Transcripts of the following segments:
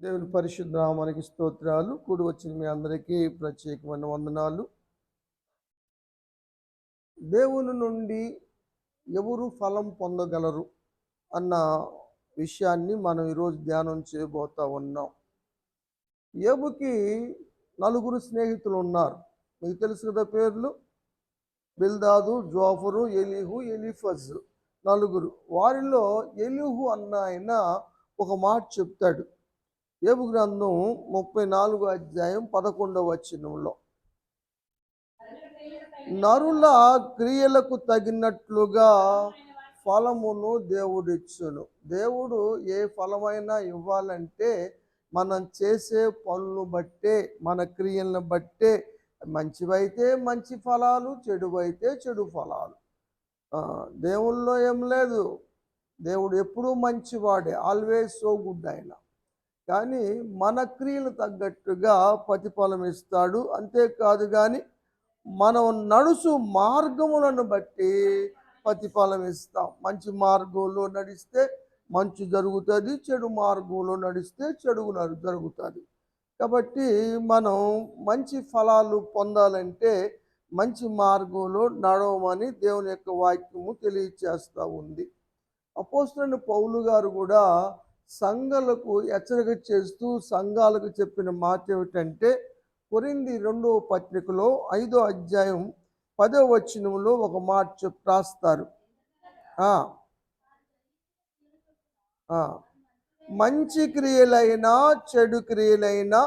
దేవుని పరిశుద్ధ నామానికి స్తోత్రాలు. కూడి వచ్చిన మీ అందరికీ ప్రత్యేకమైన వందనాలు. దేవుని నుండి ఎవరు ఫలం పొందగలరు అన్న విషయాన్ని మనం ఈరోజు ధ్యానం చేయబోతా ఉన్నాం. యోబుకి నలుగురు స్నేహితులు ఉన్నారు. మీకు తెలుసు కదా పేర్లు: బిల్దాదు, జోఫరు, ఎలీహు, ఎలీఫజ్. నలుగురు. వారిలో ఎలీహు అన్న ఆయన ఒక మాట చెప్తాడు. యోబు గ్రంథం 34 అధ్యాయం 11వ వచనంలో, నరుల క్రియలకు తగినట్లుగా ఫలమును దేవుడిచ్చును. దేవుడు ఏ ఫలమైనా ఇవ్వాలంటే మనం చేసే పనులను బట్టే, మన క్రియలను బట్టే. మంచివైతే మంచి ఫలాలు, చెడువైతే చెడు ఫలాలు. దేవుల్లో ఏం లేదు. దేవుడు ఎప్పుడూ మంచివాడే, ఆల్వేస్ సో గుడ్ ఆయన. కానీ మన క్రియలు తగ్గట్టుగా ప్రతిఫలం ఇస్తాడు. అంతేకాదు కానీ మనం నడుచు మార్గములను బట్టి ప్రతిఫలం ఇస్తాం. మంచి మార్గంలో నడిస్తే మంచి జరుగుతుంది, చెడు మార్గంలో నడిస్తే చెడు జరుగుతుంది. కాబట్టి మనం మంచి ఫలాలు పొందాలంటే మంచి మార్గంలో నడవమని దేవుని యొక్క వాక్యము తెలియచేస్తూ ఉంది. అపోస్తలుడైన పౌలు గారు కూడా సంఘాలకు హెచ్చరిక చేస్తూ సంఘాలకు చెప్పిన మాట ఏమిటంటే, కొరింథీ 2వ పత్రికలో 5వ అధ్యాయం 10వ వచనంలో ఒక మాట రాస్తారు. మంచి క్రియలైనా చెడు క్రియలైనా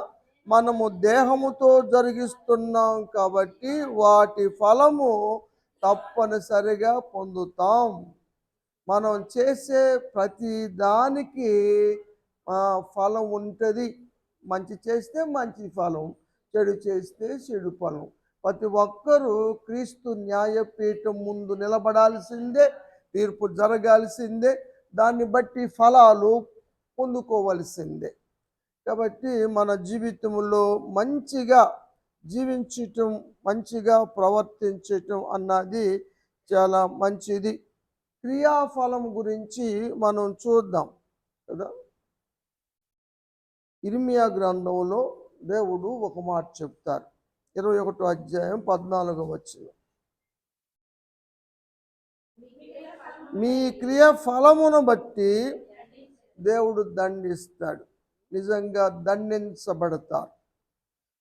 మనము దేహముతో జరిగిస్తున్నాం కాబట్టి వాటి ఫలము తప్పనిసరిగా పొందుతాం. మనం చేసే ప్రతి దానికి ఫలం ఉంటుంది. మంచి చేస్తే మంచి ఫలం, చెడు చేస్తే చెడు ఫలం. ప్రతి ఒక్కరూ క్రీస్తు న్యాయపీఠం ముందు నిలబడాల్సిందే, తీర్పు జరగాల్సిందే, దాన్ని బట్టి ఫలాలు పొందుకోవలసిందే. కాబట్టి మన జీవితంలో మంచిగా జీవించటం, మంచిగా ప్రవర్తించటం అన్నది చాలా మంచిది. క్రియాఫలం గురించి మనం చూద్దాం కదా. ఇర్మియా గ్రంథంలో దేవుడు ఒక మాట చెప్తారు. 21వ అధ్యాయం 14వ వచనం, మీ క్రియ ఫలమును బట్టి దేవుడు దండిస్తాడు. నిజంగా దండించబడతారు.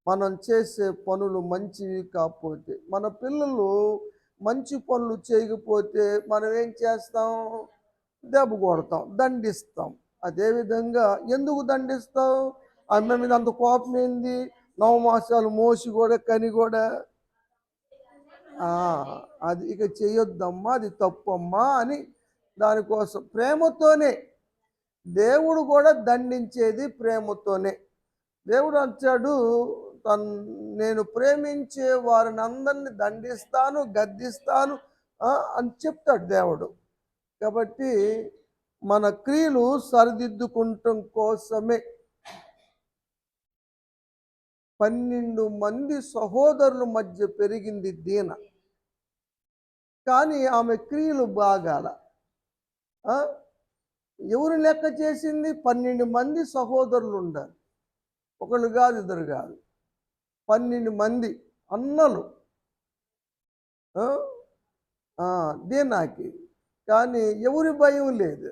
మనం చేసే పనులు మంచివి కాకపోతే, మన పిల్లలు మంచి పనులు చేయకపోతే మనం ఏం చేస్తాం? దెబ్బ కొడతాం, దండిస్తాం. అదేవిధంగా ఎందుకు దండిస్తాం? అమ్మ మీద అంత కోపం ఏంది? 9 మాసాలు మోసి కూడా కని కూడా అది ఇక చేయొద్దమ్మా, అది తప్పమ్మా అని దానికోసం ప్రేమతోనే. దేవుడు కూడా దండించేది ప్రేమతోనే. దేవుడు అంటాడు, నేను ప్రేమించే వారిని అందరినీ దండిస్తాను, గద్దిస్తాను అని చెప్తాడు దేవుడు. కాబట్టి మన క్రియలు సరిదిద్దుకుంటం కోసమే 12 మంది సహోదరుల మధ్య పెరిగింది దీన. కానీ ఆమె క్రియలు బాగాల. ఎవరు లెక్క చేసింది? 12 మంది సహోదరులు ఉండాలి. ఒకళ్ళు కాదు, ఇద్దరు కాదు, 12 మంది అన్నలు దీనాకి. కానీ ఎవరి భయం లేదు.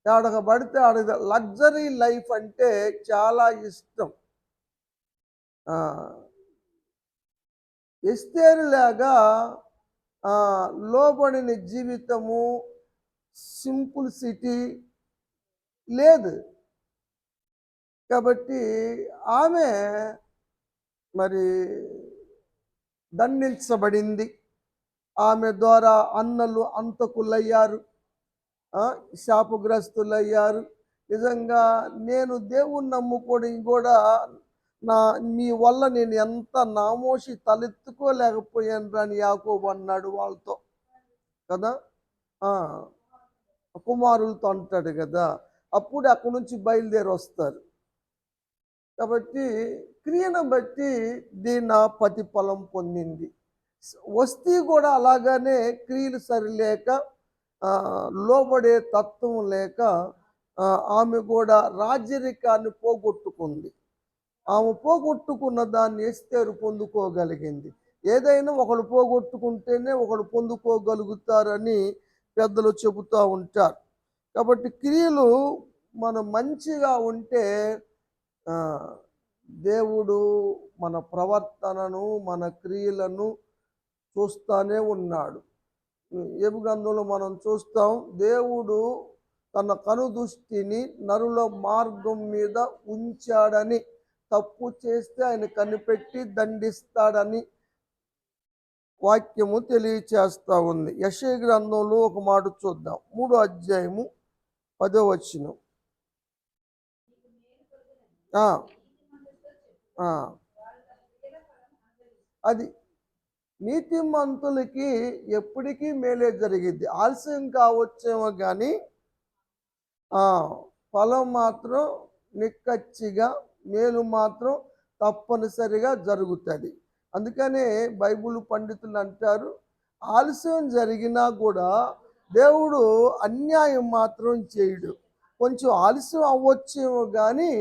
ఆడక పడితే ఆడ లగ్జరీ లైఫ్ అంటే చాలా ఇష్టం. ఎస్తేరులాగా లోబడిన జీవితము, సింపుల్సిటీ లేదు. కాబట్టి ఆమె మరి దండించబడింది. ఆమె ద్వారా అన్నలు అంతకులయ్యారు, శాపగ్రస్తులయ్యారు. నిజంగా నేను దేవుణ్ణి నమ్ముకోవడం కూడా మీ వల్ల నేను ఎంత నామోషి తలెత్తుకోలేకపోయాను అని యాకోబు అన్నాడు వాళ్ళతో కదా. కుమారులతో అంటాడు కదా. అప్పుడు అక్కడి నుంచి బయలుదేరి వస్తారు. కాబట్టి క్రియను బట్టి దీని ప్రతిఫలం పొందింది. వస్తీ కూడా అలాగానే క్రియలు సరిలేక, లోబడే తత్వం లేక ఆమె కూడా రాజరికాన్ని పోగొట్టుకుంది. ఆమె పోగొట్టుకున్న దాన్ని ఎస్తేరు పొందుకోగలిగింది. ఏదైనా ఒకడు పోగొట్టుకుంటేనే ఒకడు పొందుకోగలుగుతారని పెద్దలు చెబుతూ ఉంటారు. కాబట్టి క్రియలు మనం మంచిగా ఉంటే ఆ, దేవుడు మన ప్రవర్తనను మన క్రియలను చూస్తానే ఉన్నాడు. యోబు గ్రంథంలో మనం చూస్తాం, దేవుడు తన కనుదృష్టిని నరుల మార్గం మీద ఉంచాడని, తప్పు చేస్తే ఆయన కనిపెట్టి దండిస్తాడని వాక్యము తెలియచేస్తా ఉంది. యెషయా గ్రంథంలో ఒక మాట చూద్దాం, 3వ అధ్యాయము 10వ వచనం. అది నీతిమంతులకి ఎప్పటికీ మేలే జరిగిద్ది. ఆలస్యం కావచ్చేమో కానీ ఫలం మాత్రం నిక్కచ్చిగా, మేలు మాత్రం తప్పనిసరిగా జరుగుతుంది. అందుకనే బైబిల్ పండితులు అంటారు, ఆలస్యం జరిగినా కూడా దేవుడు అన్యాయం మాత్రం చేయడు. కొంచెం ఆలస్యం అవ్వచ్చేమో కానీ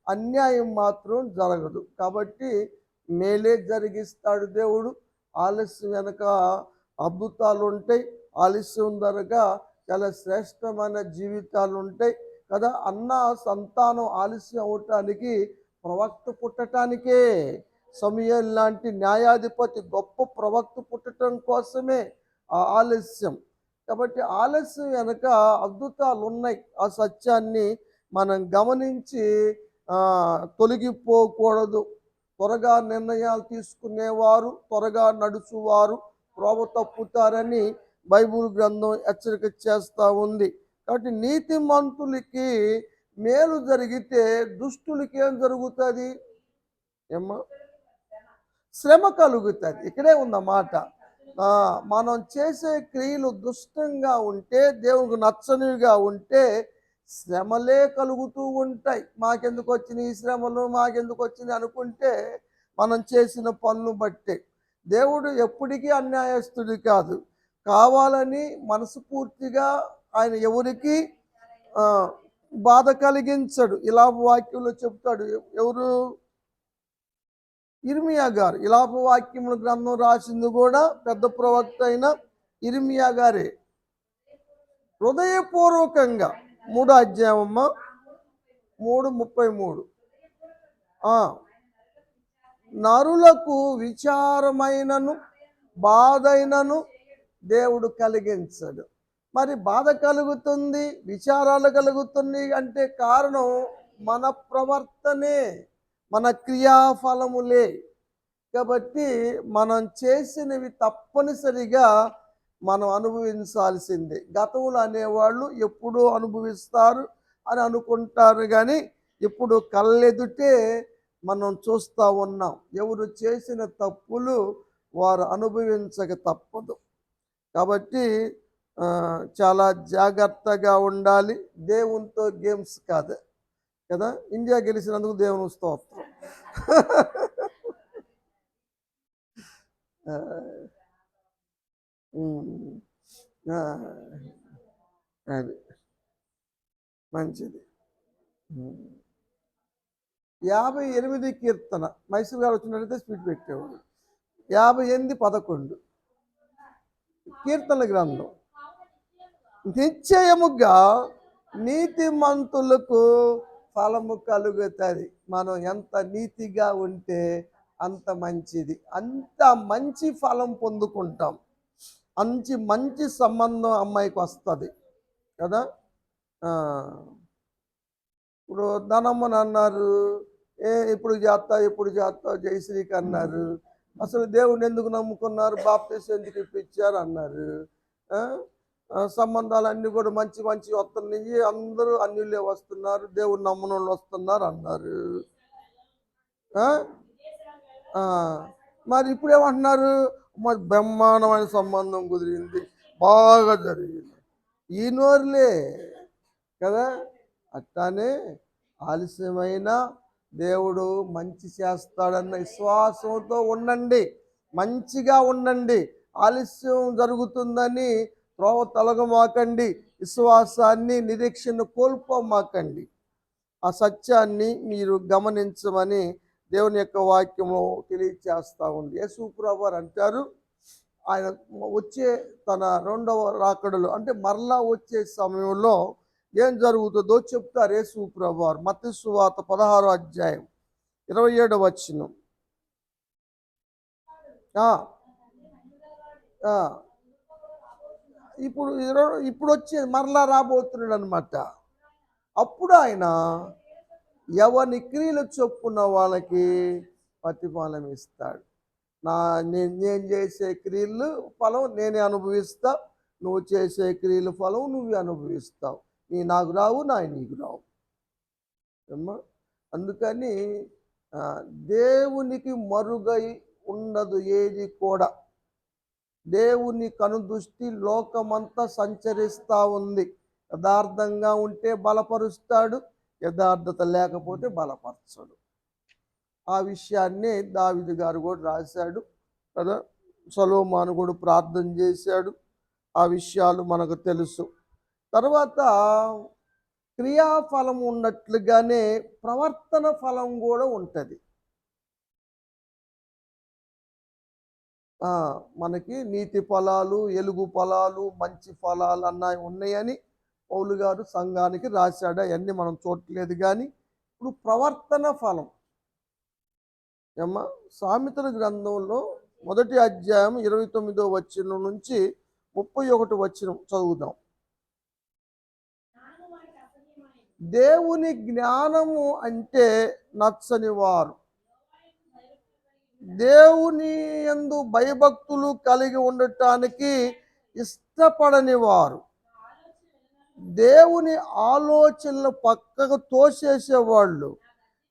అన్యాయం మాత్రం జరగదు. కాబట్టి మేలే జరిగిస్తాడు దేవుడు. ఆలస్యం వెనక అద్భుతాలు ఉంటాయి. ఆలస్యం ధరక చాలా శ్రేష్టమైన జీవితాలు ఉంటాయి కదా. అన్న సంతానం ఆలస్యం అవటానికి ప్రవక్త పుట్టటానికే, సమూయేలు లాంటి న్యాయాధిపతి గొప్ప ప్రవక్త పుట్టడం కోసమే ఆ ఆలస్యం. కాబట్టి ఆలస్యం వెనక అద్భుతాలు ఉన్నాయి. ఆ సత్యాన్ని మనం గమనించి తొలగిపోకూడదు. త్వరగా నిర్ణయాలు తీసుకునేవారు, త్వరగా నడుచువారు త్రోవ తప్పుతారని బైబిల్ గ్రంథం హెచ్చరిక చేస్తూ ఉంది. కాబట్టి నీతిమంతులకి మేలు జరిగితే దుష్టులకి ఏం జరుగుతుంది? ఏమ్మా? శ్రమ కలుగుతుంది. ఇక్కడే ఉందన్నమాట. మనం చేసే క్రియలు దుష్టంగా ఉంటే, దేవునికి నచ్చనివిగా ఉంటే శ్రమలే కలుగుతూ ఉంటాయి. మాకెందుకు వచ్చినాయి ఈ శ్రమలు, మాకెందుకు వచ్చినాయి అనుకుంటే మనం చేసిన పనులు బట్టే. దేవుడు ఎప్పటికీ అన్యాయస్తుడు కాదు. కావాలని మనస్ఫూర్తిగా ఆయన ఎవరికి బాధ కలిగించడు. ఇలాప వాక్యంలో చెప్తాడు. ఎవరు? ఇర్మియా గారు. ఇలాప వాక్యముల గ్రంథం రాసింది కూడా పెద్ద ప్రవక్త అయిన ఇర్మియా గారే. హృదయపూర్వకంగా 3వ అధ్యాయం 3:33 నరులకు విచారమైనను బాధైనను దేవుడు కలిగించడు. మరి బాధ కలుగుతుంది, విచారాలు కలుగుతుంది అంటే కారణం మన ప్రవర్తనే, మన క్రియాఫలములే. కాబట్టి మనం చేసినవి తప్పనిసరిగా మనం అనుభవించాల్సిందే. గతంలో అనేవాళ్ళు ఎప్పుడూ అనుభవిస్తారు అని అనుకుంటారు, కానీ ఇప్పుడు కళ్ళెదుటే మనం చూస్తూ ఉన్నాం. ఎవరు చేసిన తప్పులు వారు అనుభవించక తప్పదు. కాబట్టి చాలా జాగ్రత్తగా ఉండాలి. దేవునితో గేమ్స్ కాదు కదా. ఇండియా గెలిచినందుకు దేవుని స్తోత్రం. అది మంచిది. 58 కీర్తన మైసూర్ గారు వచ్చినట్లయితే స్పీడ్ పెట్టేవాడు. 58:11 కీర్తన గ్రంథం. నిశ్చయముగా నీతిమంతులకు ఫలము కలుగుతుంది. మనం ఎంత నీతిగా ఉంటే అంత మంచిది, అంత మంచి ఫలం పొందుకుంటాం. మంచి సంబంధం అమ్మాయికి వస్తుంది కదా. ఇప్పుడు ధనమ్మని అన్నారు, ఎప్పుడు చేస్తావు జయశ్రీకి అన్నారు. అసలు దేవుడిని ఎందుకు నమ్ముకున్నారు, బాప్తీసం ఎందుకు ఇప్పించారు అన్నారు. సంబంధాలన్నీ కూడా మంచి వస్తున్నాయి, అందరూ అన్యులే వస్తున్నారు, దేవుడు నమ్మని వాళ్ళు వస్తున్నారు అన్నారు. మరి ఇప్పుడు ఏమంటున్నారు? మరి బ్రహ్మాండమైన సంబంధం కుదిరింది, బాగా జరిగింది. ఈ నోరులే కదా. అట్లానే ఆలస్యమైన దేవుడు మంచి చేస్తాడన్న విశ్వాసంతో ఉండండి, మంచిగా ఉండండి. ఆలస్యం జరుగుతుందని త్రోవ తొలగమాకండి. విశ్వాసాన్ని, నిరీక్షణ కోల్పోమాకండి. ఆ సత్యాన్ని మీరు గమనించమని దేవుని యొక్క వాక్యము తెలియచేస్తూ ఉంది. యేసు ప్రభువారు అంటారు, ఆయన వచ్చే తన రెండవ రాకడలో అంటే మరలా వచ్చే సమయంలో ఏం జరుగుతుందో చెప్తారు యేసు ప్రభువారు. మత్తయి సువార్త 16వ అధ్యాయం 27వ వచనం. ఇప్పుడు వచ్చే మరలా రాబోతున్నాడు అనమాట. అప్పుడు ఆయన ఎవని క్రియలు చొప్పున వాళ్ళకి ప్రతిఫలం ఇస్తాడు. నేను చేసే క్రియలు ఫలం నేనే అనుభవిస్తా, నువ్వు చేసే క్రియలు ఫలం నువ్వే అనుభవిస్తావు. నాకు రావు, నీకు రావు అమ్మా. అందుకని దేవునికి మరుగై ఉండదు ఏది కూడా. దేవుని కనుదృష్టి లోకమంతా సంచరిస్తూ ఉంది. యథార్థంగా ఉంటే బలపరుస్తాడు, యథార్థత లేకపోతే బలపరచడు. ఆ విషయాన్నే దావీదు గారు కూడా రాశాడు కదా. సొలొమోను కూడా ప్రార్థన చేశాడు. ఆ విషయాలు మనకు తెలుసు. తర్వాత క్రియాఫలం ఉన్నట్లుగానే ప్రవర్తన ఫలం కూడా ఉంటుంది. మనకి నీతి ఫలాలు, ఎలుగు ఫలాలు, మంచి ఫలాలు అన్నవి ఉన్నాయని పౌలు గారు సంఘానికి రాశాడు. అవన్నీ మనం చూడలేదు. కానీ ఇప్పుడు ప్రవర్తన ఫలం సామెతల గ్రంథంలో 1వ అధ్యాయం 29వ వచనం నుంచి 31వ వచనం చదువుదాం. దేవుని జ్ఞానము అంటే నచ్చని వారు, దేవుని యందు భయభక్తులు కలిగి ఉండటానికి ఇష్టపడని వారు, దేవుని ఆలోచనలు పక్కకు తోసేసేవాళ్ళు,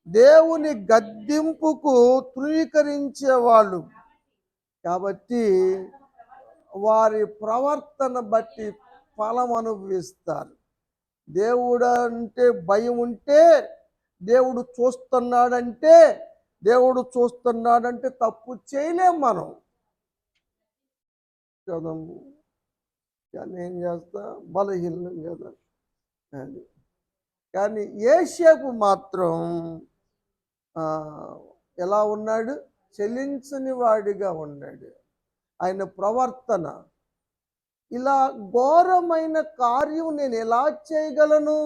దేవుని గద్దింపుకు తృణీకరించేవాళ్ళు. కాబట్టి వారి ప్రవర్తన బట్టి ఫలం అనుభవిస్తారు. దేవుడు అంటే భయం ఉంటే, దేవుడు చూస్తున్నాడంటే తప్పు చేయలేం మనం. కానీ ఏం చేస్తా, బలహీనం కదా. కానీ యేషేపు మాత్రం ఎలా ఉన్నాడు? చెలించని వాడిగా ఉన్నాడు. ఆయన ప్రవర్తన, ఇలా ఘోరమైన కార్యం నేను ఎలా చేయగలను,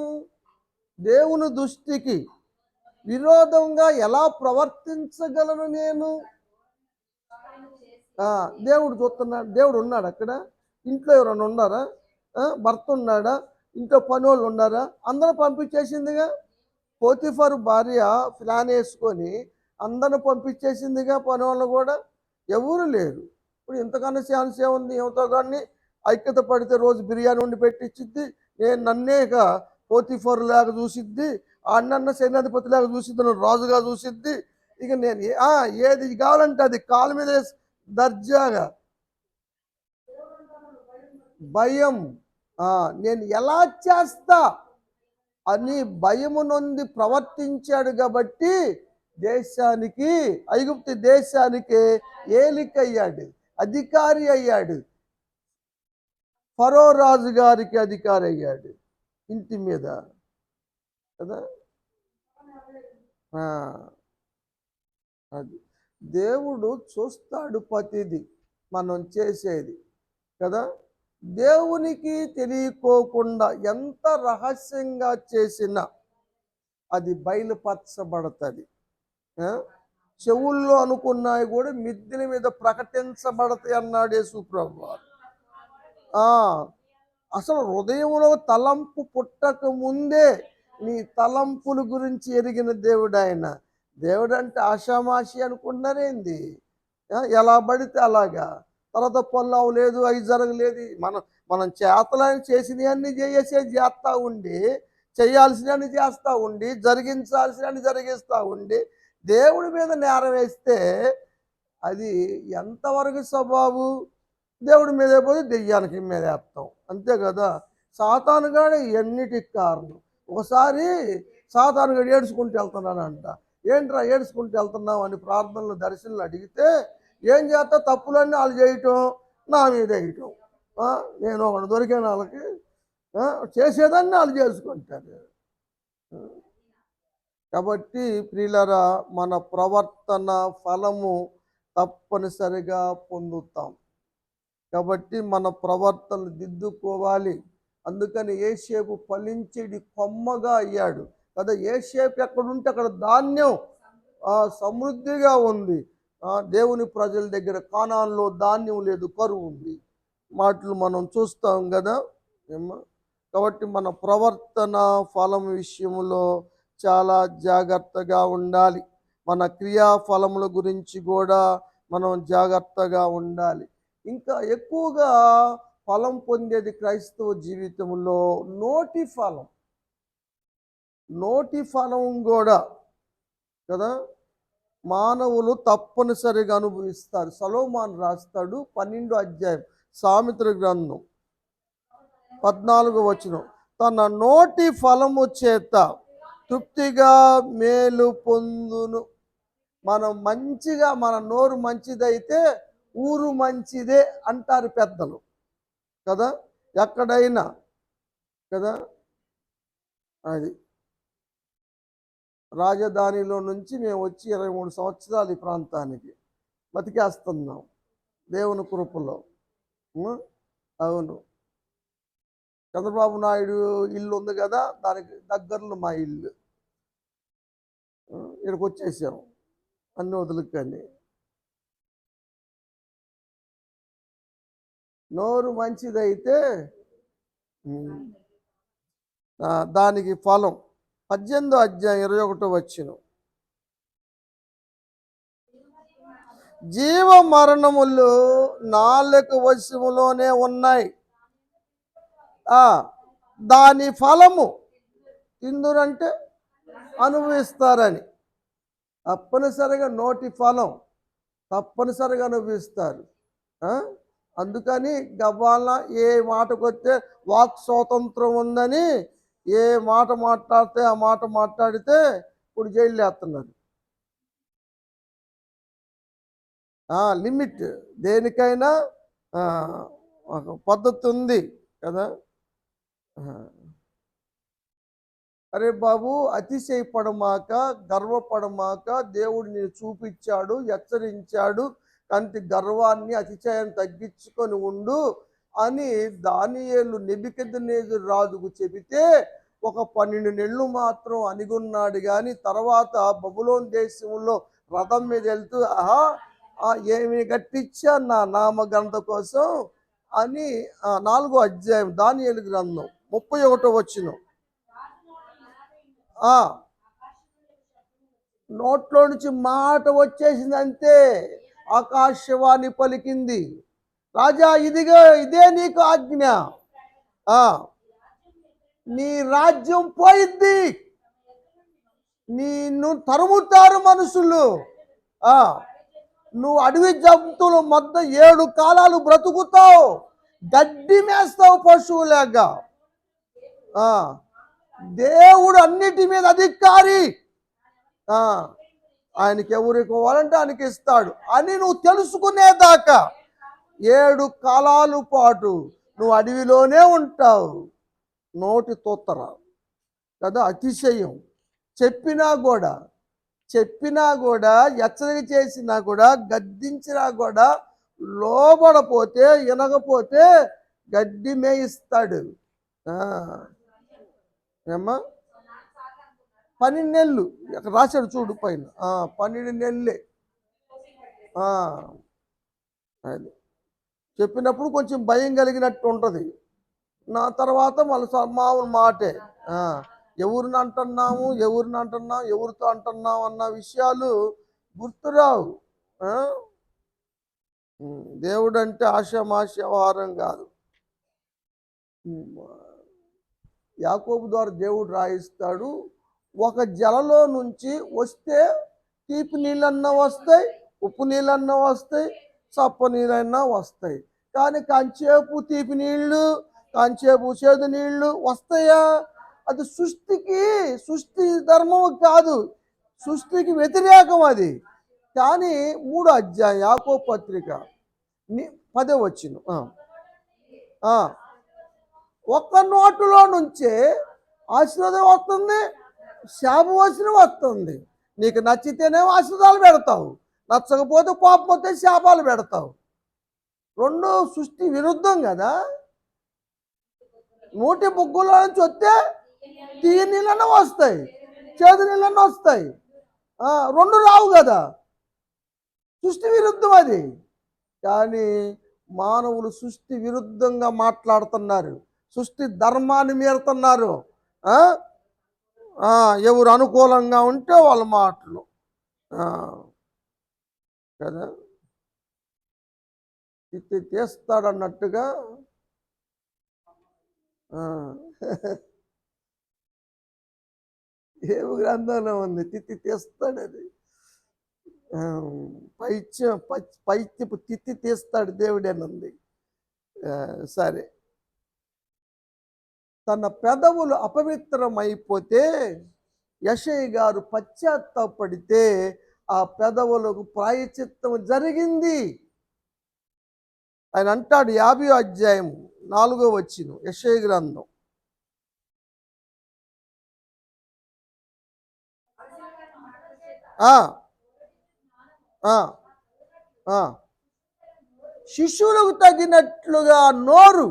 దేవుని దృష్టికి విరోధంగా ఎలా ప్రవర్తించగలను నేను? దేవుడు చూస్తున్నాడు. దేవుడు ఉన్నాడు అక్కడ. ఇంట్లో ఎవరైనా ఉన్నారా? భర్త ఉన్నాడా? ఇంట్లో పని వాళ్ళు ఉన్నారా? అందరూ పంపించేసిందిగా. పోతిఫరు భార్య ప్లాన్ వేసుకొని అందరిని పంపించేసిందిగా. పని వాళ్ళు కూడా ఎవరు లేరు. ఇప్పుడు ఇంతకన్నా ఛాన్స్ ఏముంది? ఏమితో కానీ ఐక్యత పడితే రోజు బిర్యానీ వండి పెట్టించిద్ది. నన్నే ఇక పోతిఫరు లాగా చూసిద్ది, అన్న సైన్యాధిపతి లాగా చూసిద్ది, నన్ను రాజుగా చూసిద్ది. ఇక నేను ఏది కావాలంటే అది కాళ్ళ మీద దర్జాగా. భయం, నేను ఎలా చేస్తా అని భయము నొంది ప్రవర్తించాడు. కాబట్టి దేశానికి, ఐగుప్తు దేశానికి ఏలికయ్యాడు, అధికారి అయ్యాడు. ఫరో రాజు గారికి అధికారి అయ్యాడు ఇంటి మీద కదా. అది దేవుడు చూస్తాడు ప్రతిది మనం చేసేది కదా. దేవునికి తెలియకోకుండా ఎంత రహస్యంగా చేసినా అది బయలుపరచబడుతుంది. చెవుల్లో అనుకున్నాయి కూడా మిద్దెల మీద ప్రకటించబడతాయి అన్నాడు యేసు ప్రభువారు. అసలు హృదయంలో తలంపు పుట్టక ముందే నీ తలంపుల గురించి ఎరిగిన దేవుడు ఆయన. దేవుడు అంటే ఆషామాషి అనుకుంటున్నారేంది? ఎలా పడితే అలాగా. తర్వాత పనులు అవ్వలేదు, అవి జరగలేదు. మనం చేతలని చేసినవన్నీ చేస్తూ ఉండి, చేయాల్సినవన్నీ చేస్తూ ఉండి, జరిగించాల్సినవన్నీ జరిగిస్తూ ఉండి, దేవుడి మీద నేరం వేస్తే అది ఎంతవరకు స్వభావం? దేవుడి మీద పోతే దెయ్యానికి మీద వేస్తాం, అంతే కదా. సాతానుగాడు ఎన్నిటికి కారణం. ఒకసారి సాతానుగాడు ఏడ్చుకుంటూ వెళ్తున్నానంట. ఏంట్రా ఏడ్చుకుంటూ వెళ్తున్నావు అని ప్రార్థనలు, దర్శనలు అడిగితే ఏం చేస్తా, తప్పులన్నీ వాళ్ళు చేయటం, నా మీద వేయటం. నేను ఒకటి దొరికాను వాళ్ళకి. ఆ, చేసేదాన్ని వాళ్ళు చేసుకుంటారు. కాబట్టి ప్రియులరా, మన ప్రవర్తన ఫలము తప్పనిసరిగా పొందుతాం. కాబట్టి మన ప్రవర్తనలు దిద్దుకోవాలి. అందుకని యోసేపు ఫలించేది కొమ్మగా అయ్యాడు కదా. యోసేపు ఎక్కడుంటే అక్కడ ధాన్యం సమృద్ధిగా ఉంది. దేవుని ప్రజల దగ్గర కానాన్లో ధాన్యం లేదు, కరువు ఉంది. మాటలు మనం చూస్తాం కదా ఏమ్మా. కాబట్టి మన ప్రవర్తన ఫలం విషయంలో చాలా జాగ్రత్తగా ఉండాలి. మన క్రియాఫలముల గురించి కూడా మనం జాగ్రత్తగా ఉండాలి. ఇంకా ఎక్కువగా ఫలం పొందేది క్రైస్తవ జీవితంలో నోటి ఫలం. నోటి ఫలం కూడా కదా మానవులు తప్పనిసరిగా అనుభవిస్తారు. సొలొమోను రాస్తాడు 12వ అధ్యాయం సామెతల గ్రంథం 14వ వచనం, తన నోటి ఫలము చేత తృప్తిగా మేలు పొందును. మనం మంచిగా, మన నోరు మంచిదైతే ఊరు మంచిదే అంటారు పెద్దలు కదా, ఎక్కడైనా కదా. అది రాజధానిలో నుంచి మేము వచ్చి 23 సంవత్సరాలు ఈ ప్రాంతానికి బతికేస్తున్నాం దేవుని కృపలో. అవును, చంద్రబాబు నాయుడు ఇల్లు ఉంది కదా, దానికి దగ్గరలో మా ఇల్లు. ఇక్కడికి వచ్చేసాం అన్ని వదులుకొని. నోరు మంచిదైతే దానికి ఫలం. 18వ అధ్యాయం 21వ వచనం, జీవ మరణములు నాలుక వశములోనే ఉన్నాయి, దాని ఫలము తిందురంటే అనుభవిస్తారని. తప్పనిసరిగా నోటి ఫలం తప్పనిసరిగా అనుభవిస్తారు. అందుకని గవ్వాల ఏ మాటకు వస్తే వాక్ స్వాతంత్రం ఉందని ఏ మాట మాట్లాడితే ఆ మాట మాట్లాడితే ఇప్పుడు జైలు వేస్తున్నారు. లిమిట్ దేనికైనా ఒక పద్ధతి ఉంది కదా. అరే బాబు, అతిశయపడమాక, గర్వపడమాక, దేవుడు నేను చూపించాడు, హెచ్చరించాడు, కంటి గర్వాన్ని అతిశయాన్ని తగ్గించుకొని ఉండు అని దానియేలు నెబుకద్నెజరు రాజుకు చెబితే ఒక 12 నెలలు మాత్రం అణిగున్నాడు. కానీ తర్వాత బబులోను దేశంలో రథం మీద వెళ్తూ ఏమి కట్టించా నా నామగంధ కోసం అని 4వ అధ్యాయం దానియేలు గ్రంథం 31వ వచనం, నోట్లో నుంచి మాట వచ్చేసింది అంతే. ఆకాశవాణి పలికింది, రాజా ఇదిగో ఇదే నీకు ఆజ్ఞ, నీ రాజ్యం పోయిద్ది, నిన్ను తరుముతారు మనుషులు, నువ్వు అడవి జంతువుల మధ్య 7 కాలాలు బ్రతుకుతావు, గడ్డి మేస్తావు పశువులాగా. దేవుడు అన్నిటి మీద అధికారి, ఆయనకి ఎవరికి ఇవ్వాలంటే ఆయనకి ఇస్తాడు అని నువ్వు తెలుసుకునేదాకా 7 కాలాల పాటు నువ్వు అడవిలోనే ఉంటావు. నోటి తోత్తర కదా, అతిశయం. చెప్పినా కూడా హెచ్చరిక చేసినా కూడా, గద్దించినా కూడా లోబడపోతే, వినకపోతే గడ్డి మేయిస్తాడు. ఏమ్మా 12 నెలలు రాశాడు చూడు పైన, 12 నెలలే. అది చెప్పినప్పుడు కొంచెం భయం కలిగినట్టు ఉంటుంది. నా తర్వాత మళ్ళీ మామూలు మాటే, ఎవరిని అంటున్నాము, ఎవరితో అంటున్నాము అన్న విషయాలు గుర్తురావు. దేవుడు అంటే ఆషామాషి వ్యవహారం కాదు. యాకోబు ద్వారా దేవుడు రాయిస్తాడు, ఒక జలలో నుంచి వస్తే తీపి నీళ్ళన్నా వస్తాయి, ఉప్పు నీళ్ళన్నా వస్తాయి, చప్ప నీళ్ళన్నా వస్తాయి. కానీ కంచేపు తీపి నీళ్ళు, కంచేపు చేదు నీళ్లు వస్తాయా? అది సృష్టి ధర్మం కాదు, సృష్టికి వ్యతిరేకం అది. కానీ 3వ అధ్యాయం యాకోబు పత్రిక 10వ వచనం, ఒక్క నోటులో నుంచే ఆశీర్వాదం వస్తుంది, శాపం వచ్చిన వస్తుంది. నీకు నచ్చితేనేమో ఆశీర్వాదాలు పెడతావు, నచ్చకపోతే కోపం వస్తే శాపాలు పెడతావు. రెండు సృష్టి విరుద్ధం కదా. నోటి బుగ్గులో నుంచి వస్తే తీయ నీళ్ళన్నా వస్తాయి, చేదు నీళ్ళన్నా వస్తాయి. రెండు రావు కదా, సృష్టి విరుద్ధం అది. కానీ మానవులు సృష్టి విరుద్ధంగా మాట్లాడుతున్నారు, సృష్టి ధర్మాన్ని మీరుతున్నారు. ఎవరు అనుకూలంగా ఉంటే వాళ్ళ మాటలు కదా తిత్తి తీస్తాడన్నట్టుగా. ఏవు గ్రంథంలో ఉంది, తిత్తి తీస్తాడు. అది పైత్యపు తిత్తి తీస్తాడు దేవుడేనుంది. సరే, తన పెదవులు అపవిత్రమైపోతే యెషయా గారు పశ్చాత్తాపడితే ఆ పెదవులకు ప్రాయశ్చిత్తం జరిగింది. ఆయన అంటాడు 50వ అధ్యాయం 4వ వచనం యెషయా గ్రంథం. శిశువులకు తగినట్లుగా నోరు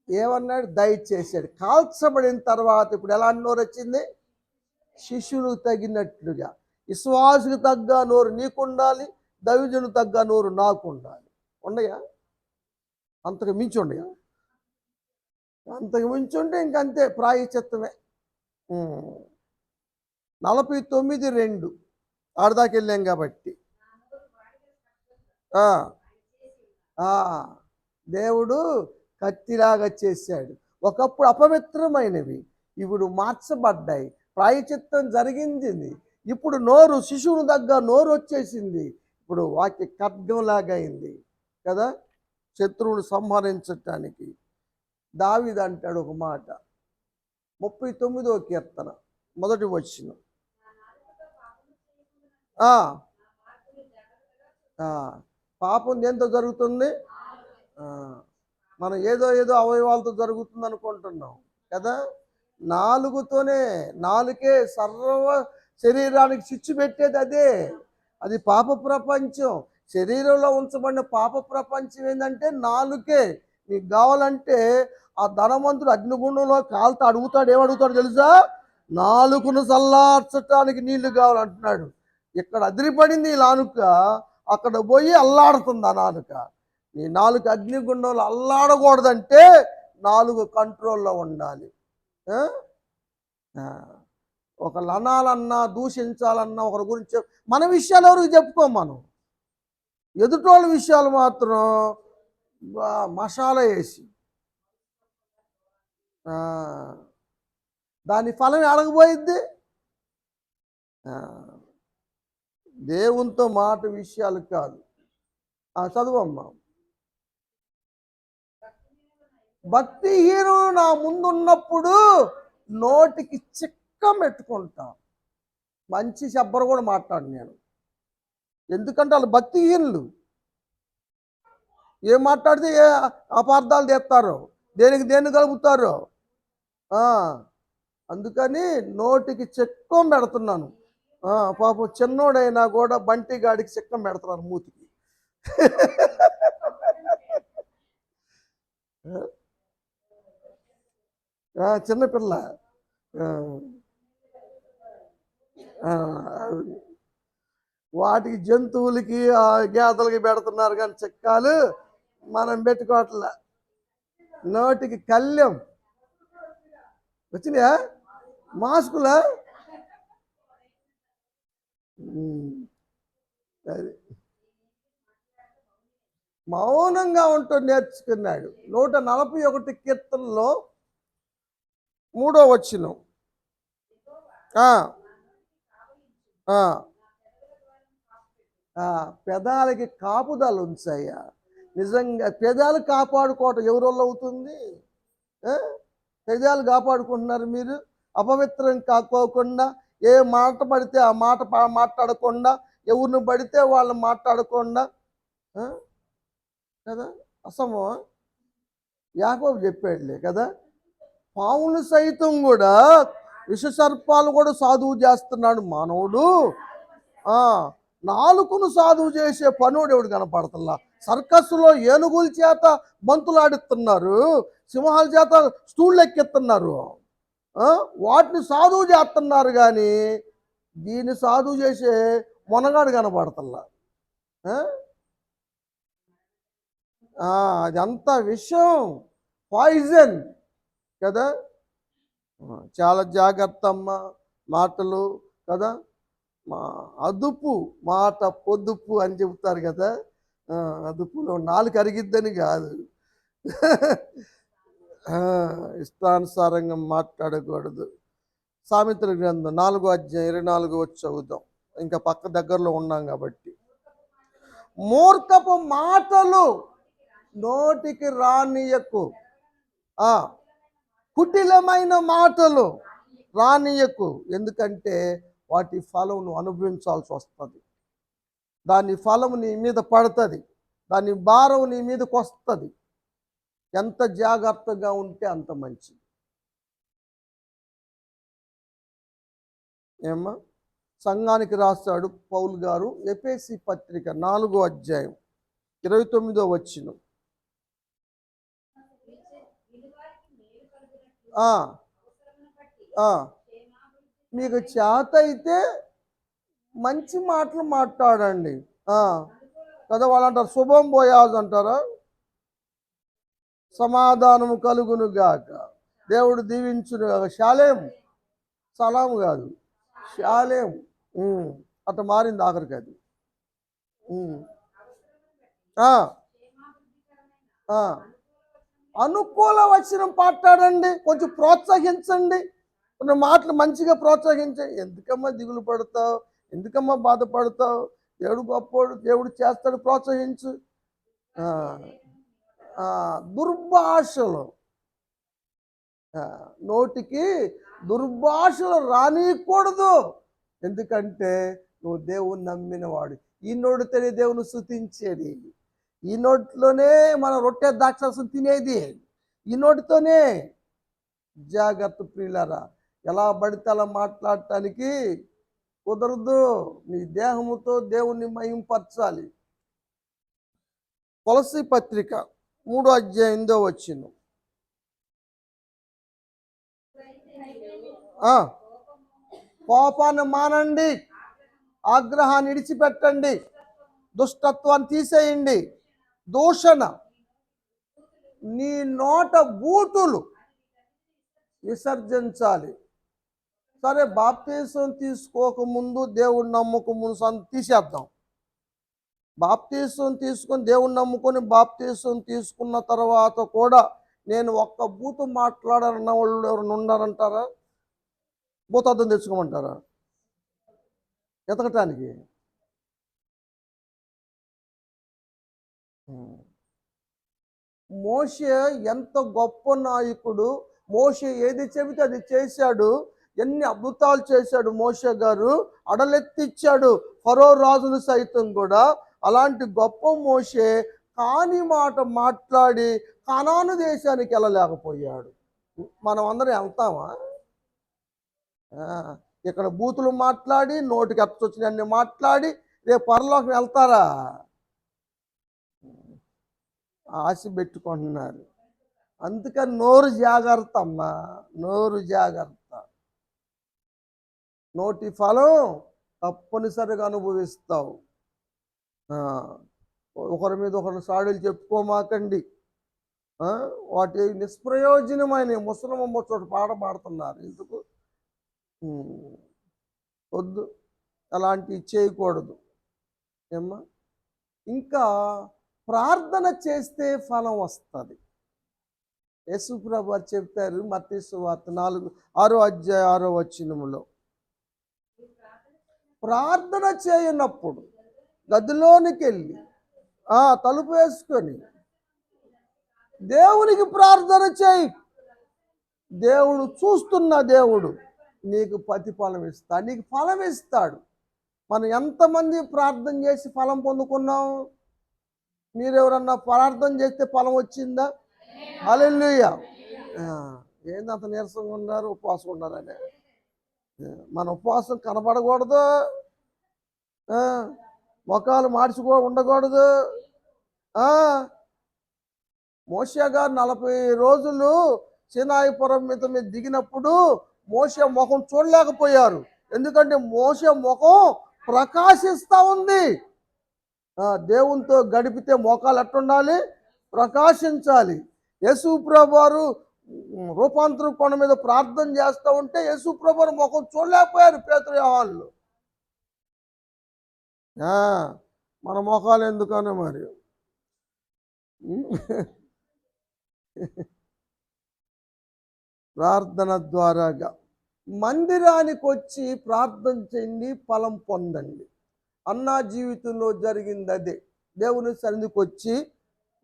ఏమన్నాడు? దయచేసాడు. కాల్చబడిన తర్వాత ఇప్పుడు ఎలాంటి నోరు వచ్చింది? శిశువులకు తగినట్లుగా. విశ్వాసుకు తగ్గ నోరు నీకుండాలి, దైవజను తగ్గ నోరు నాకు ఉండాలి. ఉండయా? అంతకు మించి ఉండయా? అంతకు మించి ఉంటే ఇంకంతే, ప్రాయశ్చిత్తమే. 49:2 ఆడదాకా వెళ్ళాం కాబట్టి. దేవుడు కత్తిలాగా చేశాడు. ఒకప్పుడు అపవిత్రమైనవి ఇప్పుడు మార్చబడ్డాయి, ప్రాయశ్చిత్తం జరిగింది. ఇప్పుడు నోరు, శిశువును తగ్గ నోరు వచ్చేసింది. ఇప్పుడు వాక్య ఖడ్గంలాగా అయింది కదా, శత్రువును సంహరించటానికి. దావీదు అంటాడు ఒక మాట, 39వ కీర్తన 1వ వచనం. పాపం దేంతో జరుగుతుంది? మనం ఏదో అవయవాలతో జరుగుతుంది అనుకుంటున్నాం కదా. నాలుగుతోనే. నాలుకే సర్వ శరీరానికి చిచ్చు పెట్టేది అదే. అది పాప ప్రపంచం. శరీరంలో ఉంచబడిన పాప ప్రపంచం ఏంటంటే నాలుకే. మీకు కావాలంటే ఆ ధనవంతుడు అగ్నిగుండంలో కాలుతో అడుగుతాడు, ఏమడుగుతాడు తెలుసా? నాలుకను చల్లార్చడానికి నీళ్లు కావాలంటున్నాడు. ఇక్కడ అదిరిపడింది ఈ నాలుక, అక్కడ పోయి అల్లాడుతుంది ఆ నాలుక. నీ నాలుక అగ్నిగుండంలో అల్లాడకూడదంటే నాలుగు కంట్రోల్లో ఉండాలి. ఒకళ్ళు అనాలన్నా, దూషించాలన్నా, ఒకరి గురించి మన విషయాలు ఎవరికి చెప్పుకోం మనం. ఎదుటోళ్ళ విషయాలు మాత్రం మసాలా వేసి దాని ఫలం అడగబోయిద్ది. దేవునితో మాట విషయాలు కాదు. చదువమ్మా. భక్తిహీనుడు నా ముందున్నప్పుడు నోటికి చిక్కం పెట్టుకుంటా. మంచి శబ్బరు కూడా మాట్లాడు నేను, ఎందుకంటే వాళ్ళు భక్తిహీనులు. ఏం మాట్లాడితే ఏ అపార్థాలు తెస్తారు, దేన్ని కలుపుతారు. అందుకని నోటికి చిక్కం పెడుతున్నాను. పాపం చిన్నోడైనా కూడా బంటి గాడికి చిక్కం పెడుతున్నాను మూతికి. చిన్నపిల్ల వాటికి, జంతువులకి, గేదెలకి పెడుతున్నారు కానీ చిక్కాలు మనం పెట్టుకోవట్లే. నోటికి కళ్యం వచ్చినాయా? మాస్కులా? అది మౌనంగా ఉంటూ నేర్చుకున్నాడు. 141 కీర్తనలో 3వ వచనం. పెదాలకి కాపుదలు ఉంచాయా? నిజంగా పెదాలు కాపాడుకోవటం ఎవరి వల్ల అవుతుంది? పెదాలు కాపాడుకుంటున్నారు మీరు. అపవిత్రం కాకోకుండా, ఏ మాట పడితే ఆ మాట మాట్లాడకుండా, ఎవరిని పడితే వాళ్ళు మాట్లాడకుండా కదా. అసమో యాకోబు చెప్పాడులే కదా. పాములు సైతం కూడా, విషసర్పాలు కూడా సాధువు చేస్తున్నాడు మానవుడు. ఆ నాలుకను సాధువు చేసే పనుడు ఎవడు కనపడతల్లా. సర్కస్సులో ఏనుగుల చేత బంతులాడిస్తున్నారు, సింహాల చేత స్టూళ్ళు ఎక్కిస్తున్నారు, వాటిని సాధువు చేస్తున్నారు. కానీ దీన్ని సాధువు చేసే మొనగాడు కనపడతల్లా. అదంతా విషం, పాయిజన్ కదా. చాలా జాగ్రత్త అమ్మ మాటలు కదా. అదుపు మాట పొదుపు అని చెబుతారు కదా. అదుపులో నాలుగు అరిగిద్దని కాదు. ఇష్టానుసారంగా మాట్లాడకూడదు. సామెతల గ్రంథం 4వ అధ్యాయం 24 వచ్చి చదువుతాం, ఇంకా పక్క దగ్గరలో ఉన్నాం కాబట్టి. మూర్ఖపు మాటలు నోటికి రానియకు, కుటిలమైన మాటలు రానియకు, ఎందుకంటే వాటి ఫలం నువ్వు అనుభవించాల్సి వస్తుంది. దాని ఫలం నీ మీద పడుతుంది, దాని భారం నీ మీదకి వస్తుంది. ఎంత జాగ్రత్తగా ఉంటే అంత మంచిది. ఏమ్మా, సంఘానికి రాస్తాడు పౌలు గారు, ఎఫెసీ పత్రిక 4వ అధ్యాయం 29వ వచనం. మీకు చేత అయితే మంచి మాటలు మాట్లాడండి కదా. వాళ్ళు అంటారు శుభం పోయాజ్ అంటారా, సమాధానము కలుగును గాక, దేవుడు దీవించును గాక. శాలేం, సలాం కాదు, శాలేం. అట్ట మారింది ఆఖరికి అది. అనుకూల వచనం మాట్లాడండి, కొంచెం ప్రోత్సహించండి, కొన్ని మాటలు మంచిగా ప్రోత్సహించండి. ఎందుకమ్మా దిగులు పడతావు, ఎందుకమ్మా బాధపడతావు, దేవుడు గొప్పోడు, దేవుడు చేస్తాడు, ప్రోత్సహించు. దుర్భాషలు, నోటికి దుర్భాషలు రానియకూడదు, ఎందుకంటే నువ్వు దేవుని నమ్మినవాడు. ఈ నోటితోనే దేవుని స్తుతించేది, ఈ నోటిలోనే మన రొట్టె ద్రాక్షరసం తినేది, ఈ నోటితోనే. జాగ్రత్త ప్రియులారా, ఎలా పడితే అలా మాట్లాడటానికి కుదరదు. నీ దేహముతో దేవుణ్ణి మహింపరచాలి. కొలస్సీ పత్రిక 3వ అధ్యాయం 8వ వచనం. కోపాన్ని మానండి, ఆగ్రహాన్ని విడిచిపెట్టండి, దుష్టత్వాన్ని తీసేయండి, దూషణ, నీ నోట బూతులు విసర్జించాలి. సరే, బాప్తీసం తీసుకోకముందు దేవుడు నమ్మకముందు తీసేద్దాం. బాప్తీసం తీసుకొని దేవుని నమ్ముకొని బాప్తీసం తీసుకున్న తర్వాత కూడా నేను ఒక్క బూతు మాట్లాడాలన్న వాళ్ళు ఎవరైనా ఉన్నారంటారా? భూతార్థం తెచ్చుకోమంటారా ఎతకటానికి? మోషే ఎంత గొప్ప నాయకుడు, మోషే ఏది చెబితే అది చేశాడు, ఎన్ని అద్భుతాలు చేశాడు మోషే గారు, అడలెత్తిచ్చాడు ఫరో రాజును సైతం కూడా. అలాంటి గొప్ప మోషే కాని మాట మాట్లాడి కనాను దేశానికి వెళ్ళలేకపోయాడు. మనం అందరం వెళ్తామా? ఇక్కడ బూతులు మాట్లాడి నోటికి ఎత్తొచ్చినన్ని మాట్లాడి రేపు పరలోకం వెళ్తారా? ఆశ పెట్టుకుంటున్నారు. అందుకని నోరు జాగ్రత్త అమ్మా, నోరు జాగ్రత్త. నోటి ఫలం తప్పనిసరిగా అనుభవిస్తావు. ఒకరి మీద ఒకరు సాడులు చెప్పుకోమాకండి. వాటి నిష్ప్రయోజనమైన ముసలమ్మ చోట పాట పాడుతున్నారు. ఎందుకు వద్దు, అలాంటివి చేయకూడదు. ఏమ్మా, ఇంకా ప్రార్థన చేస్తే ఫలం వస్తుంది. యేసుప్రభు వారు చెప్తారు మత్తయి సువార్త 6వ అధ్యాయం 6వ వచనములో, ప్రార్థన చేయనప్పుడు గదిలోనికి వెళ్ళి తలుపు వేసుకొని దేవునికి ప్రార్థన చేయి. దేవుడు చూస్తున్న దేవుడు నీకు ప్రతిఫలం ఇస్తాడు, నీకు ఫలం ఇస్తాడు. మనం ఎంతమంది ప్రార్థన చేసి ఫలం పొందుకున్నాం? మీరెవరన్నా ప్రార్థన చేస్తే ఫలం వచ్చిందా? హల్లెలూయా. ఆ, ఏంది అంత నీరసంగా ఉన్నారు, ఉపవాసం ఉన్నారని? మన ఉపవాసం కనబడకూడదు, ఆ, ముఖాలు ఉండకూడదు. ఆ, మోషే గారు 40 రోజులు సీనాయి మీద దిగినప్పుడు మోషే ముఖం చూడలేకపోయారు. ఎందుకంటే మోషే ముఖం ప్రకాశిస్తా ఉంది. దేవునితో గడిపితే మోకాలు ఎట్టుండాలి? ప్రకాశించాలి. యేసుప్రభు వారు రూపాంతర కొండ మీద ప్రార్థన చేస్తూ ఉంటే యేసుప్రభు వారు ముఖం చూడలేకపోయారు పేతురు యోహానులు. మన ముఖాలు ఎందుకనో మరి. ప్రార్థన ద్వారాగా మందిరానికి వచ్చి ప్రార్థన చేయండి, ఫలం పొందండి అన్న జీవితంలో జరిగింది అదే. దేవుని సన్నిధికి వచ్చి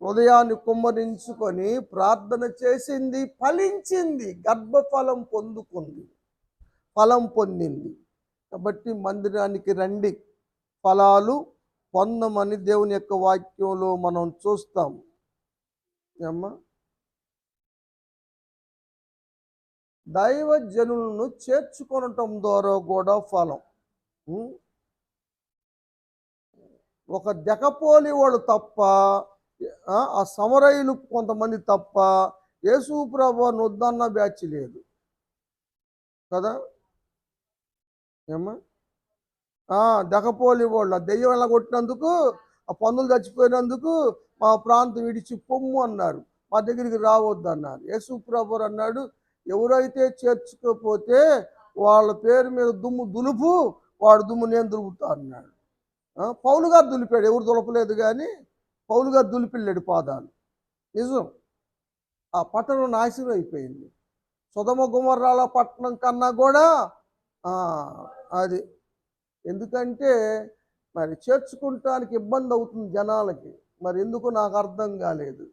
హృదయాన్ని కుమ్మరించుకొని ప్రార్థన చేసింది, ఫలించింది, గర్భఫలం పొందుకుంది, ఫలం పొందింది. కాబట్టి మందిరానికి రండి, ఫలాలు పొందమని దేవుని యొక్క వాక్యంలో మనం చూస్తాం. అమ్మా, దైవజనులను చేర్చుకొనటం ద్వారా కూడా ఫలం. ఒక దెకపోలి వాడు తప్ప, ఆ సమరయులు కొంతమంది తప్ప యేసు ప్రభువుని వద్దన్న బ్యాచ్ లేదు కదా. ఏమ్మా, దెకపోలి వాళ్ళు ఆ దెయ్యం ఎలా కొట్టినందుకు, ఆ పందులు చచ్చిపోయినందుకు మా ప్రాంతం విడిచి పొమ్ము అన్నారు, మా దగ్గరికి రావద్దు అన్నారు. యేసు ప్రభువు అన్నాడు, ఎవరైతే చేర్చుకోకపోతే వాళ్ళ పేరు మీద దుమ్ము దులుపు, వాడు దుమ్ము నేను దులుపుతా అన్నాడు. పౌలు గారు దులిపాడు, ఎవరు దులపలేదు, కానీ పౌలు గారు దులిపిల్లాడు పాదాలు. నిజం, ఆ పట్టణం నాశనం అయిపోయింది. సొదొమ గొమొర్రాల పట్టణం కన్నా కూడా అది. ఎందుకంటే మరి చేర్చుకుంటానికి ఇబ్బంది అవుతుంది జనాలకి, మరి ఎందుకు నాకు అర్థం కాలేదు.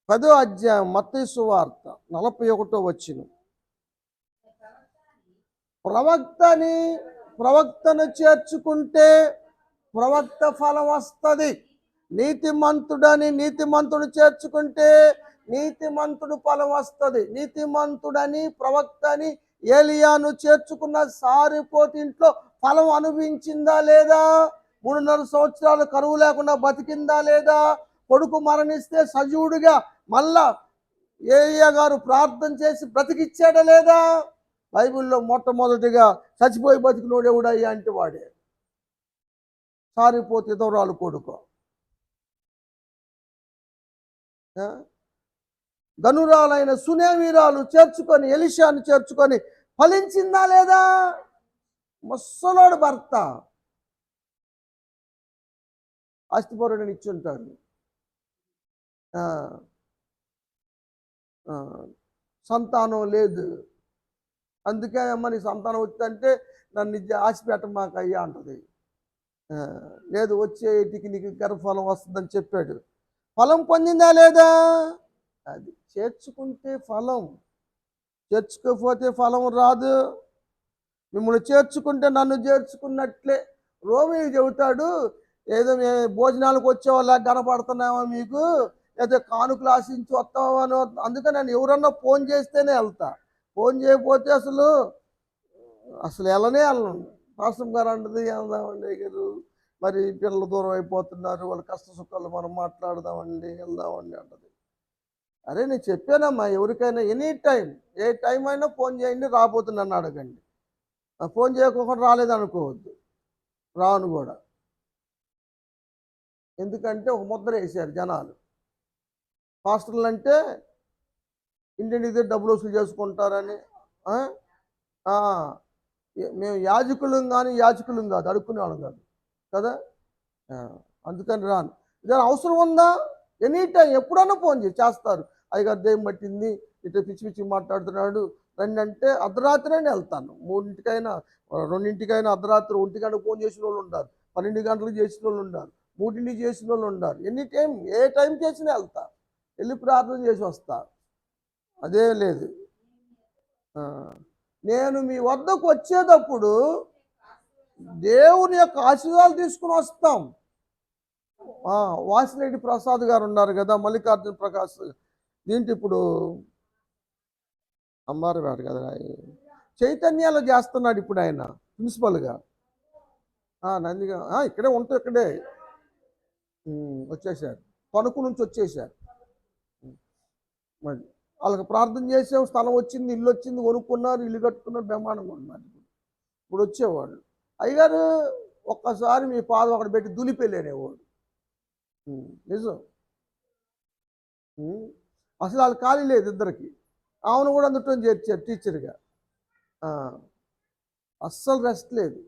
10వ అధ్యాయం మత్తయి సువార్త 41వ వచనం. ప్రవక్తను చేర్చుకుంటే ప్రవక్త ఫలం వస్తుంది. నీతిమంతుడు చేర్చుకుంటే నీతిమంతుడు ఫలం వస్తుంది. నీతిమంతుడని ప్రవక్తని ఏలియాను చేర్చుకున్న సారిపోతి ఇంట్లో ఫలం అనుభవించిందా లేదా? 3.5 సంవత్సరాలు కరువు లేకుండా బతికిందా లేదా? కొడుకు మరణిస్తే సజీవుడిగా మళ్ళా ఏలియా గారు ప్రార్థన చేసి బ్రతికిచ్చాడా లేదా? బైబిల్లో మొట్టమొదటిగా చచ్చిపోయి బతికినోడు ఎవడయ్యా అంటే వాడే, సారిపోతే దూరాలు కొడుకు. గనురాలైన సునేమీరాలు చేర్చుకొని ఎలీషాను చేర్చుకొని ఫలించిందా లేదా? ముసలోడు భర్త ఆస్తిపరుడిని ఇచ్చుంటాడు, సంతానం లేదు. అందుకే అమ్మ నీ సంతానం వచ్చిందంటే నన్ను ఆశ పెట్టమాక అయ్యా అంటది. లేదు, వచ్చేటికి నీకు గర్భఫలం వస్తుందని చెప్పాడు. ఫలం పొందిందా లేదా? అది చేర్చుకుంటే ఫలం, చేర్చుకోకపోతే ఫలం రాదు. మిమ్మల్ని చేర్చుకుంటే నన్ను చేర్చుకున్నట్లే. రోమి చెబుతాడు, ఏదో భోజనాలకు వచ్చేవాళ్ళ కనపడుతున్నామో మీకు, లేదా కానుకలు ఆశించి వస్తామని. అందుకని నేను ఎవరన్నా ఫోన్ చేస్తేనే వెళ్తా, ఫోన్ చేయకపోతే అసలు వెళ్ళనే వెళ్ళను. పాస్టర్ గారు అంటది, వెళ్దామండి గారు, మరి పిల్లలు దూరం అయిపోతున్నారు, వాళ్ళ కష్ట సుఖాలు మనం మాట్లాడదామండి, వెళ్దామండి అంటది. అరే నేను చెప్పానమ్మా, ఎవరికైనా ఎనీ టైం, ఏ టైం అయినా ఫోన్ చేయండి, రాబోతున్నాను అడగండి. ఫోన్ చేయకుండా రాలేదనుకోవద్దు, రాను కూడా. ఎందుకంటే ఒక ముద్ర వేశారు జనాలు, పాస్టర్లు అంటే ఇంటింటికి డబ్బులు వసూలు చేసుకుంటారని. మేము యాజకులం కాదు, అడుక్కునే వాళ్ళం కాదు కదా. అందుకని రాను. ఇదే అవసరం ఉందా, ఎనీ టైం ఎప్పుడన్నా ఫోన్ చేస్తారు. అయ్యగారు దెయ్యం పట్టింది, ఇట్లా పిచ్చి పిచ్చి మాట్లాడుతున్నాడు రండి అంటే అర్ధరాత్రి అని వెళ్తాను. 3ంటికైనా 2ంటికైనా, అర్ధరాత్రి 1 గంటకు ఫోన్ చేసిన వాళ్ళు ఉంటారు, 12 గంటలకు చేసిన వాళ్ళు ఉంటారు, 3ంటికి చేసిన వాళ్ళు ఉంటారు. ఎనీ టైం, ఏ టైం చేసినా వెళ్తా, వెళ్ళి ప్రార్థన చేసి వస్తా. అదే లేదు. నేను మీ వద్దకు వచ్చేటప్పుడు దేవుని యొక్క ఆశీర్వాదాలు తీసుకుని వస్తాం. వాసిరెడ్డి ప్రసాద్ గారు ఉన్నారు కదా, మల్లికార్జున ప్రకాష్. దీంట్లో ఇప్పుడు అమ్మారు గారు కదా, చైతన్యాలో చేస్తున్నాడు ఇప్పుడు ఆయన ప్రిన్సిపల్గా. నందిగా ఇక్కడే ఉంటూ ఇక్కడే వచ్చేసారు, తణుకు నుంచి వచ్చేసారు. మరి వాళ్ళకి ప్రార్థన చేసాం, స్థలం వచ్చింది, ఇల్లు వచ్చింది, కొనుక్కున్నారు, ఇల్లు కట్టుకున్నారు, బ్రహ్మాండంగా ఉన్నారు. ఇప్పుడు వచ్చేవాళ్ళు, అయ్యగారు ఒక్కసారి మీ పాదం అక్కడ పెట్టి దులిపెళ్ళేవాడు. నిజం. అసలు వాళ్ళు ఖాళీ లేదు ఇద్దరికి. ఆమెను కూడా అందులో చేర్చారు టీచర్గా. అస్సలు రెస్ట్ లేదు.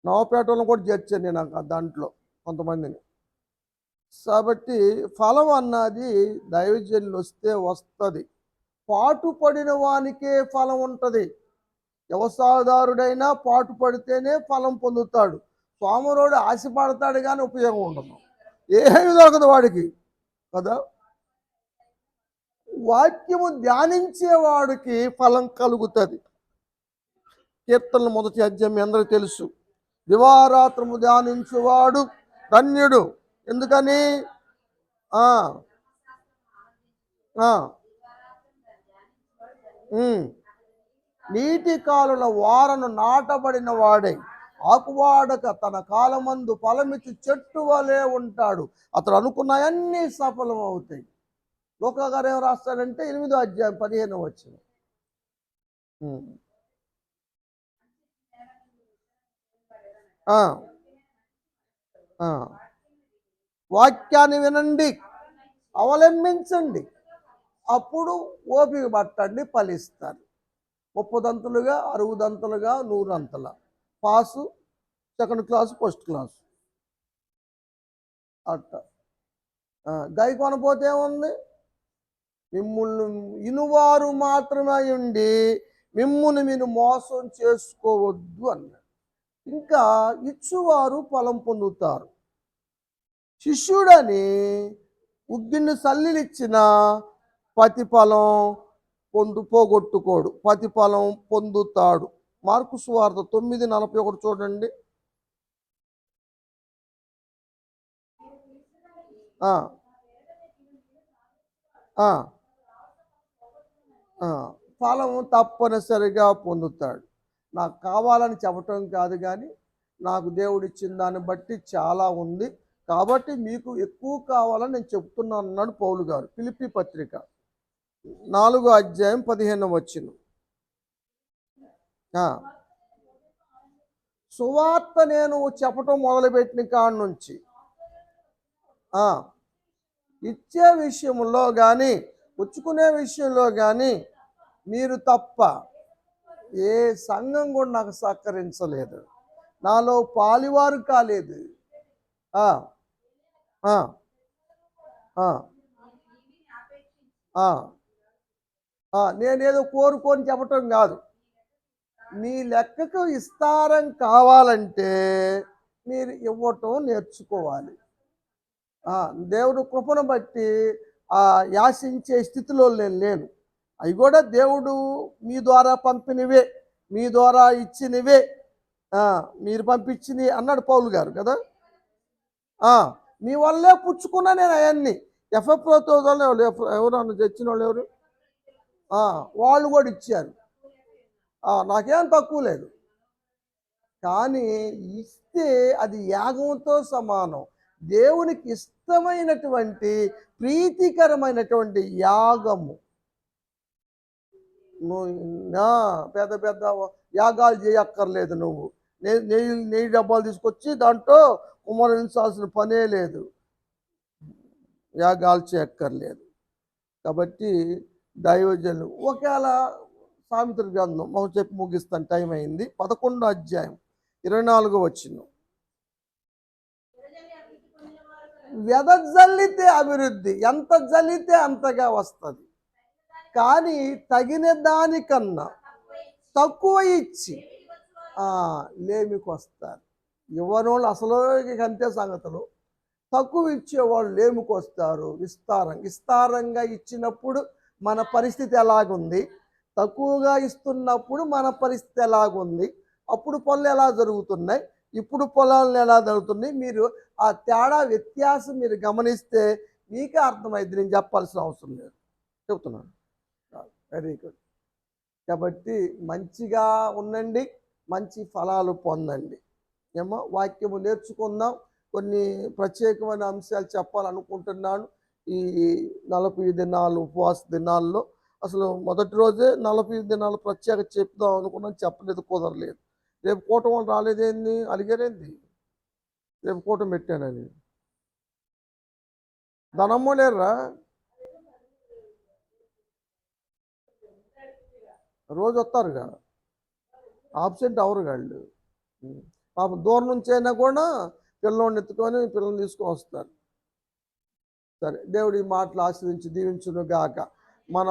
నవపేటలో కూడా చేర్చాను నేను దాంట్లో కొంతమందిని. కాబట్టి ఫలం అన్నది దైవజనులు వస్తే వస్తుంది. పాటుపడిన వానికే ఫలం ఉంటుంది. వ్యవసాయదారుడైనా పాటు పడితేనే ఫలం పొందుతాడు. సోమరోడు ఆశపడతాడు కానీ ఉపయోగం ఉండదు, ఏమీ దొరకదు వాడికి కదా. వాక్యము ధ్యానించేవాడికి ఫలం కలుగుతుంది. కీర్తనలు 1వ అధ్యాయం మీ అందరికీ తెలుసు. దివారాత్రము ధ్యానించువాడు ధన్యుడు. ఎందుకని? నీటి కాలుల వారను నాటబడిన వాడే ఆకువాడక తన కాలమందు ఫలమిచ్చి చెట్టు వలె ఉంటాడు. అతడు అనుకున్నాయన్నీ సఫలం అవుతాయి. లోకా గారు ఏం రాస్తాడంటే 8వ అధ్యాయం 15వ వచనం. వాక్యాన్ని వినండి, అవలంబించండి, అప్పుడు ఓపిక పట్టండి, ఫలిస్తారు. 30 దంతులుగా, 60 దంతులుగా, 100 అంతల pass, second class, first class అట్ట. గై కొనపోతే ఏముంది? మిమ్ముల్ని ఇనువారు మాత్రమే ఉండి మిమ్ముని మీరు మోసం చేసుకోవద్దు అన్నాడు. ఇంకా ఇచ్చువారు ఫలం పొందుతారు. శిష్యుడని ఉగ్గిని సల్లిలిచ్చిన ప్రతిఫలం పోగొట్టుకోడు, ప్రతిఫలం పొందుతాడు. మార్కు సువార్త 9:41 చూడండి. ఫలం తప్పనిసరిగా పొందుతాడు. నాకు కావాలని చెప్పటం కాదు, కానీ నాకు దేవుడిచ్చిన దాన్ని బట్టి చాలా ఉంది, కాబట్టి మీకు ఎక్కువ కావాలని నేను చెప్తున్నాను అన్నాడు పౌలు గారు. ఫిలిప్పీ పత్రిక 4వ అధ్యాయం 15వ వచనం. సువార్త నేను చెప్పటం మొదలుపెట్టిన కాడి నుంచి ఇచ్చే విషయంలో కానీ పుచ్చుకునే విషయంలో కానీ మీరు తప్ప ఏ సంఘం కూడా నాకు సహకరించలేదు, నాలో పాలివారు కాలేదు. నేనేదో కోరుకొని చెప్పటం కాదు. మీ లెక్కకు విస్తారం కావాలంటే మీరు ఇవ్వటం నేర్చుకోవాలి. దేవుడు కృపను బట్టి యాసించే స్థితిలో నేను లేను. అవి కూడా దేవుడు మీ ద్వారా పంపినవే, మీ ద్వారా ఇచ్చినవే, మీరు పంపించినవి అన్నాడు పౌలు గారు కదా. మీ వల్లే పుచ్చుకున్నా నేను అవన్నీ. ఎఫ్ఎఫ్తో ఎవరు తెచ్చిన వాళ్ళు ఎవరు? వాళ్ళు కూడా ఇచ్చారు. నాకేం తక్కువ లేదు, కానీ ఇస్తే అది యాగంతో సమానం. దేవునికి ఇష్టమైనటువంటి ప్రీతికరమైనటువంటి యాగము. పెద్ద పెద్ద యాగాలు చేయక్కర్లేదు. నువ్వు నెయ్యి డబ్బాలు తీసుకొచ్చి దాంట్లో కుమ్మరించాల్సిన పనే లేదు, యాగాలు చేయక్కర్లేదు. కాబట్టి దైవజనులు ఒకవేళ సామెతల గ్రంథం మనం చెప్పి ముగిస్తాను, టైం అయింది. 11వ అధ్యాయం 24వ వచనం. వెదజల్లితే అభివృద్ధి, ఎంత జల్లితే అంతగా వస్తుంది, కానీ తగిన దానికన్నా తక్కువ ఇచ్చి లేమికి వస్తారు. ఇవ్వనోళ్ళు అసలు అంతే సంగతులు. తక్కువ ఇచ్చేవాళ్ళు లేమికి వస్తారు. విస్తారంగా ఇచ్చినప్పుడు మన పరిస్థితి ఎలాగుంది, తక్కువగా ఇస్తున్నప్పుడు మన పరిస్థితి ఎలాగుంది, అప్పుడు పనులు ఎలా జరుగుతున్నాయి, ఇప్పుడు పొలాలు ఎలా జరుగుతున్నాయి, మీరు ఆ తేడా వ్యత్యాసం మీరు గమనిస్తే మీకే అర్థమైంది, నేను చెప్పాల్సిన అవసరం లేదు. చెప్తున్నాను. Very good. కాబట్టి మంచిగా ఉండండి, మంచి ఫలాలు పొందండి. ఏమో వాక్యము నేర్చుకుందాం. కొన్ని ప్రత్యేకమైన అంశాలు చెప్పాలనుకుంటున్నాను. ఈ 40 దినాలు ఉపవాస దినాల్లో అసలు మొదటి రోజే 40 దినాలు ప్రత్యేకత చెప్దాం అనుకున్నాను, చెప్పలేదు, కుదరలేదు. రేపు కూటమి వాళ్ళు రాలేదేంది, అలిగారేంది రేపు కూటమి పెట్టానని? ధనమ్మో లేరురా, రోజు వస్తారుగా, ఆబ్సెంట్ అవరు వాళ్ళు. పాపం దూరం నుంచి అయినా కూడా పిల్లోడిని ఎత్తుకొని పిల్లల్ని తీసుకొని వస్తారు. సరే, దేవుడి మాటలు ఆశ్రయించి దీవించును గాక. మన